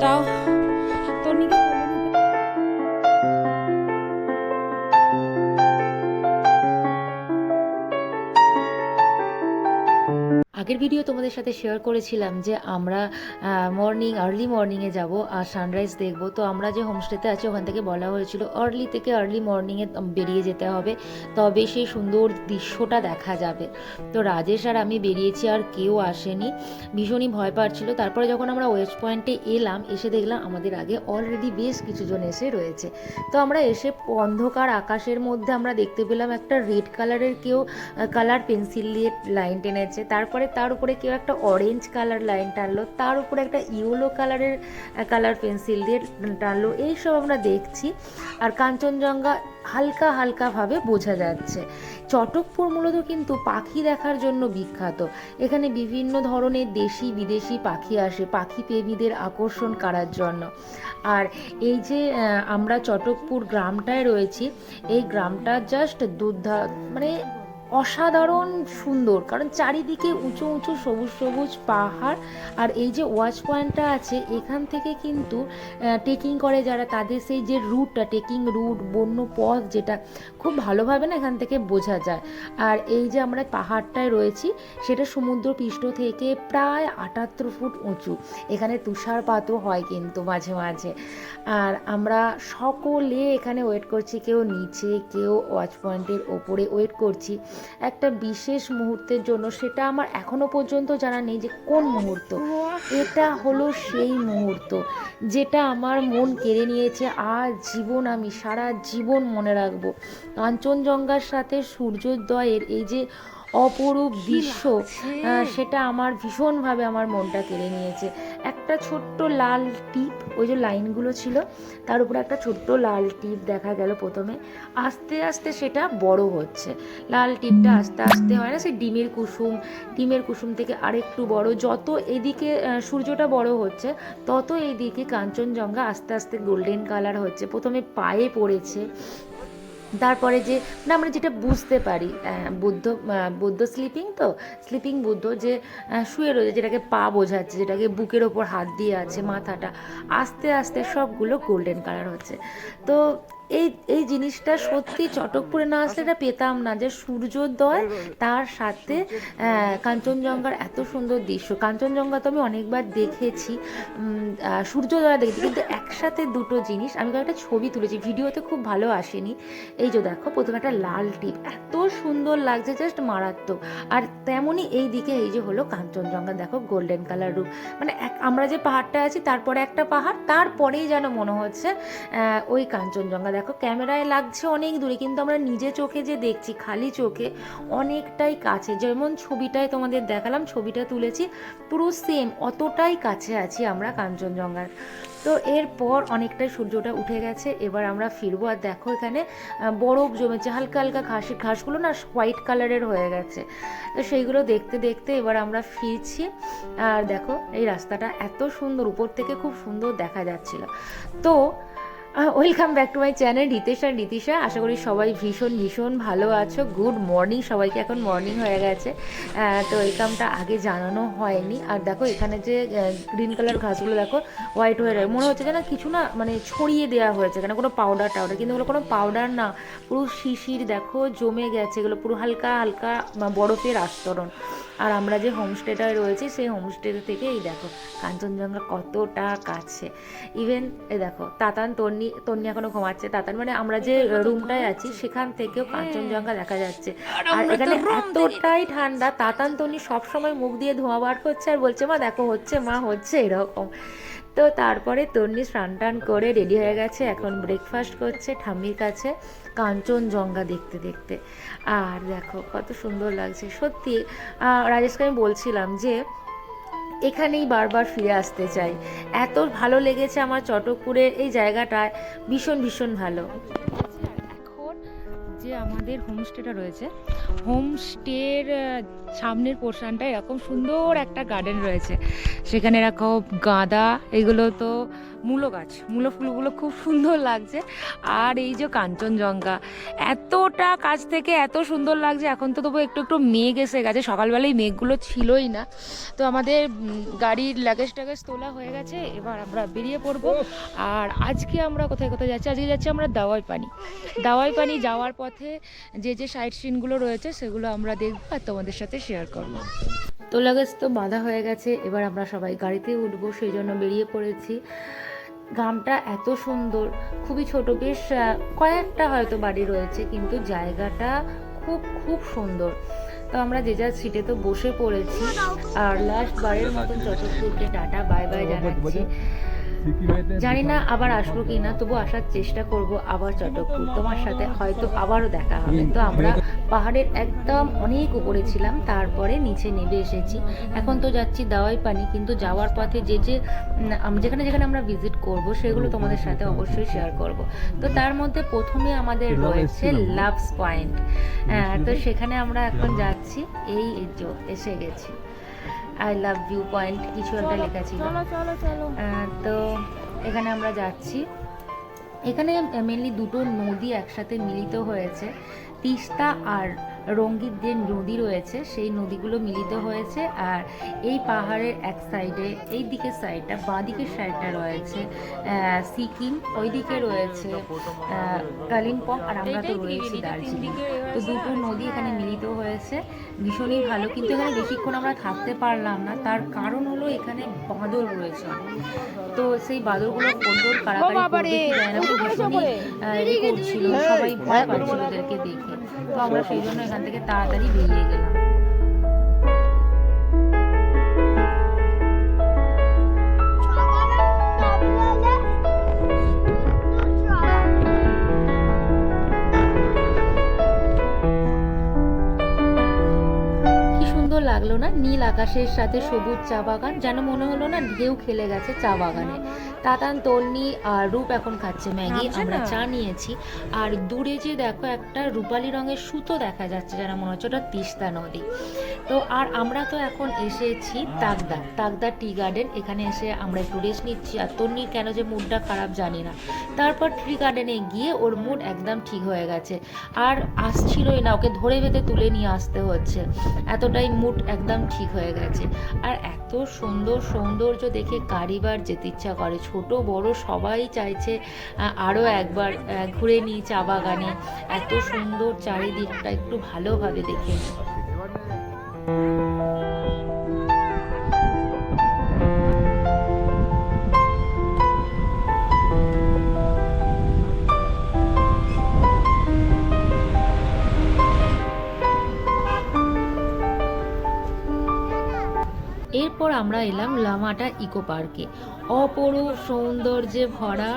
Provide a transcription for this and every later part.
তাও তন্নিকে আগের ভিডিও তোমাদের সাথে শেয়ার করেছিলাম যে আমরা আর্লি মর্নিংয়ে যাব আর সানরাইজ দেখব। তো আমরা যে হোমস্টেতে আছি ওখান থেকে বলা হয়েছিল আর্লি মর্নিংয়ে বেরিয়ে যেতে হবে, তবে সেই সুন্দর দৃশ্যটা দেখা যাবে। তো রাজেশ আর আমি বেরিয়েছি, আর কেউ আসেনি, ভীষণই ভয় পাচ্ছিল। তারপরে যখন আমরা ওয়েস্ট পয়েন্টে এলাম, এসে দেখলাম আমাদের আগে অলরেডি বেশ কিছুজন এসে রয়েছে। তো আমরা এসে অন্ধকার আকাশের মধ্যে আমরা দেখতে পেলাম একটা রেড কালারের কেউ কালার পেন্সিল দিয়ে লাইন টেনেছে, তারপরে তার উপরে কেউ একটা অরেঞ্জ কালার লাইন টানলো, তার উপরে একটা ইয়েলো কালারের কালার পেন্সিল দিয়ে টানলো। এইসব আমরা দেখছি, আর কাঞ্চনজঙ্ঘা হালকা হালকাভাবে বোঝা যাচ্ছে। চটকপুর মূলত কিন্তু পাখি দেখার জন্য বিখ্যাত। এখানে বিভিন্ন ধরনের দেশি বিদেশি পাখি আসে পাখি প্রেমীদের আকর্ষণ করার জন্য। আর এই যে আমরা চটকপুর গ্রামটায় রয়েছি, এই গ্রামটা জাস্ট মানে অসাধারণ সুন্দর, কারণ চারিদিকে উঁচু উঁচু সবুজ সবুজ পাহাড়। আর এই যে ওয়াচ পয়েন্টটা আছে, এখান থেকে কিন্তু ট্রেকিং করে যারা, তাদের সেই যে রুটটা, ট্রেকিং রুট, বন্য পথ, যেটা খুব ভালোভাবে না এখান থেকে বোঝা যায়। আর এই যে আমরা পাহাড়টায় রয়েছি, সেটা সমুদ্র পৃষ্ঠ থেকে প্রায় 78 ফুট উঁচু। এখানে তুষারপাতও হয় কিন্তু মাঝে মাঝে। আর আমরা সকলে এখানে ওয়েট করছি, কেউ নিচে, কেউ ওয়াচ পয়েন্টের ওপরে ওয়েট করছি একটা বিশেষ মুহূর্তের জন্য। সেটা আমার এখনো পর্যন্ত জানা নেই যে কোন মুহূর্ত। এটা হলো সেই মুহূর্ত যেটা আমার মন কেড়ে নিয়েছে, আমি সারা জীবন মনে রাখবো। কাঞ্চনজঙ্ঘার সাথে সূর্যোদয়ের এই যে অপরূপ দৃশ্য, সেটা আমার ভীষণভাবে আমার মনটা কেড়ে নিয়েছে। একটা ছোট্ট লাল টিপ, ওই যে লাইনগুলো ছিল তার উপরে একটা ছোট্ট লাল টিপ দেখা গেল প্রথমে, আস্তে আস্তে সেটা বড় হচ্ছে। লাল টিপটা আস্তে আস্তে হয় না, সেই ডিমের কুসুম থেকে আরেকটু বড়, যত এদিকে সূর্যটা বড় হচ্ছে তত এইদিকে কাঞ্চনজঙ্ঘা আস্তে আস্তে গোল্ডেন কালার হচ্ছে। প্রথমে পায়ে পড়েছে, তারপরে যে না আমরা যেটা বুঝতে পারি, বুদ্ধ স্লিপিং বুদ্ধ যে শুয়ে রয়েছে, যেটাকে পা বোঝাচ্ছে, যেটাকে বুকের ওপর হাত দিয়ে আছে, মাথাটা আস্তে আস্তে সবগুলো গোল্ডেন কালার হচ্ছে। তো এই এই জিনিসটা সত্যি চটকপুরে না আসলে এটা পেতাম না, যে সূর্যোদয় তার সাথে কাঞ্চনজঙ্ঘার এত সুন্দর দৃশ্য। কাঞ্চনজঙ্ঘা তো আমি অনেকবার দেখেছি, সূর্যোদয় দেখেছি, কিন্তু একসাথে দুটো জিনিস। আমি কয়েকটা ছবি তুলেছি, ভিডিওতে খুব ভালো আসেনি। এই যে দেখো, প্রথমে একটা লাল টিপ, এত সুন্দর লাগছে, জাস্ট মারাত্মক। আর তেমনই এই দিকে এই যে হলো কাঞ্চনজঙ্ঘা, দেখো গোল্ডেন কালার রূপ, মানে আমরা যে পাহাড়টা আছি তারপরে একটা পাহাড়, তারপরেই যেন মনে হচ্ছে ওই কাঞ্চনজঙ্ঘা। দেখো ক্যামেরায় লাগছে অনেক দূরে, কিন্তু আমরা নিজে চোখে যে দেখছি খালি চোখে অনেকটাই কাছে। যেমন ছবিটায় তোমাদের দেখালাম, ছবিটা তুলেছি, পুরো সেম অতটাই কাছে আছি আমরা কাঞ্চনজঙ্ঘার। তো এরপর অনেকটাই সূর্যটা উঠে গেছে, এবার আমরা ফিরবো। আর দেখো এখানে বরফ জমেছে, হালকা হালকা ঘাসগুলো না হোয়াইট কালারের হয়ে গেছে। তো সেইগুলো দেখতে দেখতে এবার আমরা ফিরছি। আর দেখো এই রাস্তাটা এত সুন্দর, উপর থেকে খুব সুন্দর দেখা যাচ্ছিল। তো welcome back to my channel Ritisha. আশা করি সবাই ভীষণ ভীষণ ভালো আছো। গুড মর্নিং সবাইকে, এখন মর্নিং হয়ে গেছে। তো ওয়েলকামটা আগে জানানো হয়নি। আর দেখো এখানে যে গ্রিন কালার ঘাসগুলো দেখো হোয়াইট হয়ে রয়ে, মনে হচ্ছে যে না কিছু না মানে ছড়িয়ে দেওয়া হয়েছে, কেন কোনো পাউডার, কিন্তু এগুলো কোনো পাউডার না, পুরো শিশির দেখো জমে গেছে, এগুলো পুরো হালকা হালকা বরফের আস্তরণ। আর আমরা যে হোমস্টেটায় রয়েছি সেই হোমস্টে থেকে এই দেখো কাঞ্চনজঙ্ঘা কতটা কাছে। ইভেন এই দেখো তাতান তন্নি এখনো ঘুমাচ্ছে। তাতান মানে আমরা যে রুমটায় আছি সেখান থেকেও কাঞ্চনজঙ্ঘা দেখা যাচ্ছে। আর এখানে এতটাই ঠান্ডা, তাতান তন্নি সবসময় মুখ দিয়ে ধোঁয়া বার করছে আর বলছে মা দেখো হচ্ছে, মা হচ্ছে, এরকম। তো তারপরে তন্নি স্নান টান করে রেডি হয়ে গেছে, এখন ব্রেকফাস্ট করছে ঠাম্মির কাছে কাঞ্চনজঙ্ঘা দেখতে দেখতে। আর দেখো কত সুন্দর লাগছে সত্যি। রাজেশকে আমি বলছিলাম যে এখানেই বারবার ফিরে আসতে চাই, এত ভালো লেগেছে আমার চটকপুরের এই জায়গাটায়, ভীষণ ভীষণ ভালো। এখন যে যে আমাদের হোমস্টেটা রয়েছে, হোমস্টের সামনের পোর্শনটা এরকম সুন্দর একটা গার্ডেন রয়েছে। সেখানে এরকম গাঁদা, এগুলো তো মূলো গাছ, মূলো ফুলগুলো খুব সুন্দর লাগছে। আর এই যে কাঞ্চনজঙ্ঘা, এতটা কাছ থেকে এত সুন্দর লাগছে। এখন তো তবু একটু একটু মেঘ এসে গেছে, সকালবেলায় মেঘগুলো ছিলই না। তো আমাদের গাড়ির লাগেজ টাগেজ তোলা হয়ে গেছে, এবার আমরা বেরিয়ে পড়বো। আর আজকে আমরা কোথায় কোথায় যাচ্ছি? আজকে যাচ্ছি আমরা দাওয়াই পানি। দাওয়াই পানি যাওয়ার পথে যে সাইট সিনগুলো রয়েছে সেগুলো আমরা দেখবো আর তোমাদের সাথে শেয়ার করবো। তো লাগেজ তো বাঁধা হয়ে গেছে, এবার আমরা সবাই গাড়িতে উঠবো, সেই জন্য বেরিয়ে পড়েছি। গ্রামটা এত সুন্দর, খুবই ছোট, বেশ কয়েকটা হয়তো বাড়ি রয়েছে, কিন্তু জায়গাটা খুব খুব সুন্দর। তো আমরা যে যার সিটে তো বসে পড়েছি, আর লাস্ট বারের মতন চটকপুরকে টাটা বাই বাই জানাচ্ছি। জানি না আবার আসবো কি না, তবু আসার চেষ্টা করব আবার চটকপুর, তোমার সাথে হয়তো আবারও দেখা হবে। তো আমরা পাহাড়ের একদম অনেক উপরে ছিলাম, তারপরে নিচে নেমে এসেছি। এখন তো যাচ্ছি দাওয়াই পানি, কিন্তু যাওয়ার পথে যেখানে যেখানে আমরা ভিজিট করব সেগুলো তোমাদের সাথে অবশ্যই শেয়ার করব। তো তার মধ্যে প্রথমে আমাদের রয়েছে লাভস পয়েন্ট। তো সেখানে আমরা এখন যাচ্ছি, এই যে এসে গেছি। আই লাভ ভিউ পয়েন্ট কিছু একটা লেখা ছিল। তো এখানে আমরা যাচ্ছি। এখানে মেনলি দুটো নদী একসাথে মিলিত হয়েছে, তিস্তা আর রঙ্গিত যে নদী রয়েছে সেই নদীগুলো মিলিত হয়েছে। আর এই পাহাড়ের এক সাইডে, এই দিকের সাইডটা, বাঁ দিকের সাইডটা রয়েছে সিকিম, ওই দিকে রয়েছে কালিম্পং, আর আমরা তো রয়েছি দার্জিলিং। তো দুটো নদী এখানে মিলিত হয়েছে, ভীষণই ভালো। কিন্তু এখানে বেশিক্ষণ আমরা থাকতে পারলাম না, তার কারণ হলো এখানে বাঁদর রয়েছে। তো সেই বাঁদরগুলো কোন্দর কারাকারি ভীষণই করছিল, সবাই ভয় পাচ্ছিল ওদেরকে দেখে। তো আমরা সেই জন্য এখান থেকে তাড়াতাড়ি বেরিয়ে গেলাম। লাগলো না নীল আকাশের সাথে সবুজ চা বাগান, যেন মনে হলো না ঢেউ খেলে গেছে চা বাগানে। তাতান তন্নি আর রূপ এখন খাচ্ছে ম্যাগি, আমরা চা নিয়েছি। আর দূরে যে দেখো একটা রূপালি রঙের সুতো দেখা যাচ্ছে, যেন মনে হচ্ছে ওটা তিস্তা নদী। তো আর আমরা তো এখন এসেছি তাকদা টি গার্ডেন। এখানে এসে আমরা একটু রেস্ট নিচ্ছি। আর তন্নির কেন যে মুডটা খারাপ জানি না, তারপর টি গার্ডেনে গিয়ে ওর মুড একদম ঠিক হয়ে গেছে, আর আসছিলই না, ওকে ধরে বেঁধে তুলে নিয়ে আসতে হচ্ছে, এতটাই মুড একদম ঠিক হয়ে গেছে। আর এত সুন্দর সৌন্দর্য দেখে কারিবার যেতে ইচ্ছা করে, ছোট বড় সবাই চাইছে আরও একবার ঘুরে নিই চা বাগানে। এত সুন্দর চারিদিকটা একটু ভালোভাবে দেখে। এরপর আমরা এলাম লামাটা ইকো পার্কে। অপরূপ সৌন্দর্যে ভরা,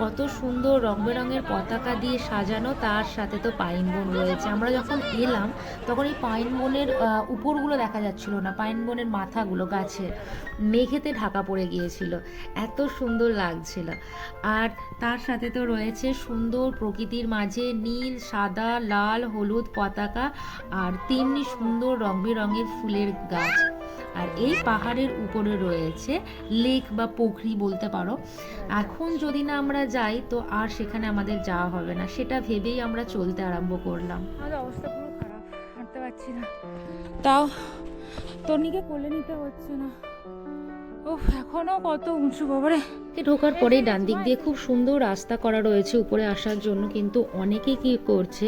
কত সুন্দর রং বেরঙের পতাকা দিয়ে সাজানো, তার সাথে তো পাইন বন রয়েছে। আমরা যখন এলাম তখন এই পাইন বনের উপরগুলো দেখা যাচ্ছিল না, পাইন বনের মাথাগুলো গাছের মেঘেতে ঢাকা পড়ে গিয়েছিল, এত সুন্দর লাগছিল। আর তার সাথে তো রয়েছে সুন্দর প্রকৃতির মাঝে নীল, সাদা, লাল, হলুদ পতাকা, আর তেমনি সুন্দর রং বেরঙের ফুলের গাছ। আর এই পাহাড়ের উপরে রয়েছে লেক বা পুকুরি বলতে পারো। এখন যদি না আমরা যাই তো আর সেখানে আমাদের যাওয়া হবে না, সেটা ভেবেই আমরা চলতে আরম্ভ করলাম। আমাদের অবস্থা পুরো খারাপ, হাঁটতে পারছি না, তাও তন্নিকে কোলে নিতে হচ্ছে না। এখনো কত উঁচু বাবারে। ঢোকার পরেই ডান দিক দিয়ে খুব সুন্দর রাস্তা করা রয়েছে উপরে আসার জন্য, কিন্তু অনেকে কি করছে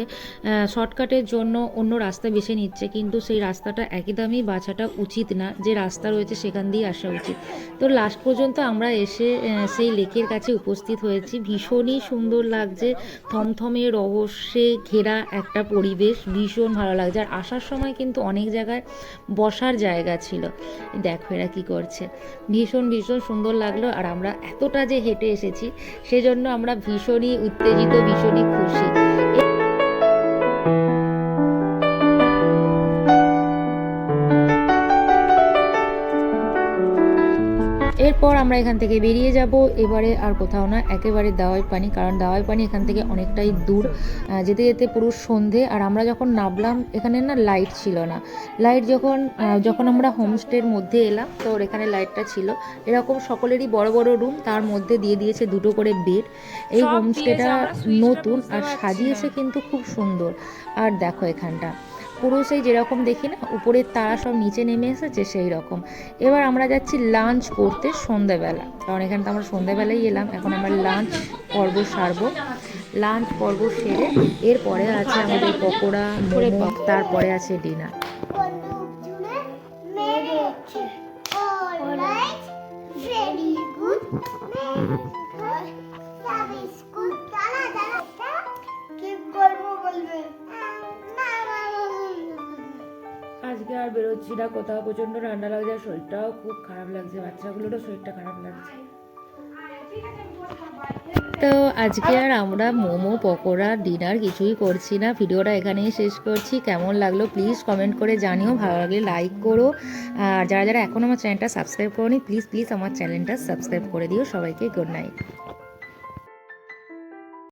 শর্টকাটের জন্য অন্য রাস্তা বেছে নিচ্ছে, কিন্তু সেই রাস্তাটা একদমই বাছাটা উচিত না, যে রাস্তা রয়েছে সেখান দিয়ে আসা উচিত। তো লাস্ট পর্যন্ত আমরা এসে সেই লেকের কাছে উপস্থিত হয়েছি। ভীষণই সুন্দর লাগছে, থমথমে রহস্যে ঘেরা একটা পরিবেশ, ভীষণ ভালো লাগছে। আর আসার সময় কিন্তু অনেক জায়গায় বসার জায়গা ছিল, দেখো এরা কী করছে, ভীষণ ভীষণ সুন্দর লাগলো। আর আমরা এতটা যে হেঁটে এসেছি সেজন্য আমরা ভীষণই উত্তেজিত, ভীষণই খুশি। এরপর আমরা এখান থেকে বেরিয়ে যাব, এবারে আর কোথাও না, একেবারে দাওয়াই পানি, কারণ দাওয়াই পানি এখান থেকে অনেকটাই দূর। যেতে যেতে পুরো সন্ধে, আর আমরা যখন নামলাম এখানে না লাইট ছিল না। লাইট যখন আমরা হোমস্টের মধ্যে এলাম তো এখানে লাইটটা ছিল। এরকম সকলেরই বড় বড় রুম, তার মধ্যে দিয়ে দিয়েছে দুটো করে বেড। এই হোমস্টেটা নতুন আর সাজিয়েছে কিন্তু খুব সুন্দর। আর দেখো এখানটা পুরো সেই যেরকম দেখি না উপরের তারা সব নিচে নেমে এসেছে সেই রকম। এবার আমরা যাচ্ছি লাঞ্চ করতে সন্ধ্যাবেলা, কারণ এখানে তো আমরা সন্ধ্যাবেলাই এলাম। এখন আমরা লাঞ্চ পর্ব সারবো। লাঞ্চ পর্ব সেরে এরপরে আছে আমাদের পকোড়া, মোমো, তারপরে আছে ডিনার। আজকে আর বেরোচ্ছি না কোথাও, প্রচণ্ড ঠান্ডা লাগছে, শরীরটাও খুব খারাপ লাগছে, বাচ্চাগুলোরও শরীরটা খারাপ লাগছে। তো আজকে আর আমরা মোমো, পকোড়া, ডিনার কিছুই করছি না। ভিডিওটা এখানেই শেষ করছি। কেমন লাগলো প্লিজ কমেন্ট করে জানিও, ভালো লাগলে লাইক করো। আর যারা যারা এখনও আমার চ্যানেলটা সাবস্ক্রাইব করোনি প্লিজ আমার চ্যানেলটা সাবস্ক্রাইব করে দিও। সবাইকে গুড নাইট।